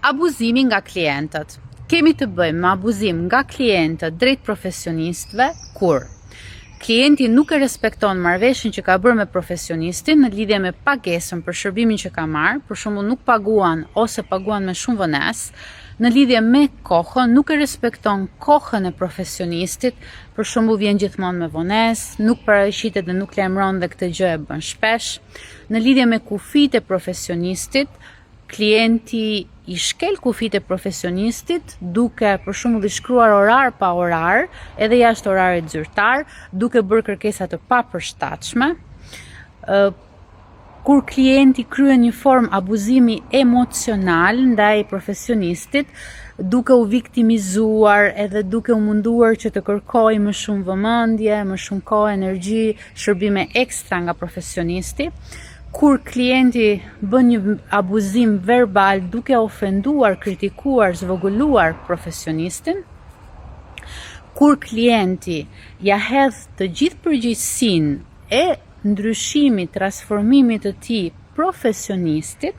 Abuzimi nga klientët. Kemi të bëjmë me abuzim nga klientët drejt profesionistëve kur klienti nuk e respekton marrëveshjen që ka bërë me profesionistin në lidhje me pagesën për shërbimin që ka marrë, për shembull nuk paguan ose paguan me shumë vonesë, në lidhje me kohën, nuk e respekton kohën e profesionistit, për shembull vjen gjithmonë me vonesë, nuk paraqitet dhe nuk lajmëron dhe këtë gjë e bën shpesh. Në lidhje me kufitë e profesionistit, klienti i shkel kufitë e profesionistit duke për shembull i shkruar orar pa orar, edhe jashtë orarit zyrtar, duke bërë kërkesa të papërshtatshme. Kur klienti kryen një formë abuzimi emocional ndaj profesionistit, duke u viktimizuar edhe duke u munduar që të kërkojë më shumë vëmendje, më shumë kohë, energji, shërbime ekstra nga profesionisti. Kur klienti bën një abuzim verbal duke ofenduar, kritikuar, zvogëluar profesionistin, kur klienti ja hedh të gjithë përgjegjësinë e ndryshimit, transformimit të tij profesionistit,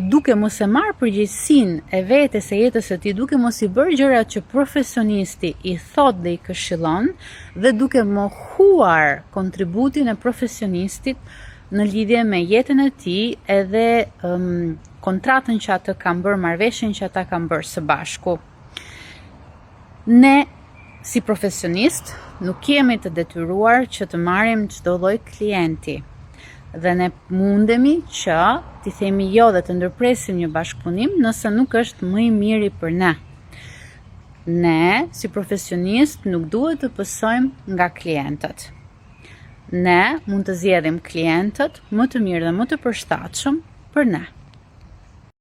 duke mos e marrë përgjegjësinë e vetes e jetës së tij, duke mos i bërë gjërat që profesionisti i thot dhe i këshillon, dhe duke mohuar kontributin e profesionistit në lidhje me jetën e tij edhe kontratën që ata kanë bërë, marrëveshjen që ata kanë bërë së bashku. Ne si profesionist nuk jemi të detyruar që të marrim çdo lloj klienti dhe ne mundemi që t'i themi jo dhe të ndërpresim një bashkëpunim nëse nuk është më i miri për ne. Ne si profesionist nuk duhet të pësojmë nga klientët. Ne mund të zgjedhim klientët më të mirë dhe më të përshtatshëm për ne.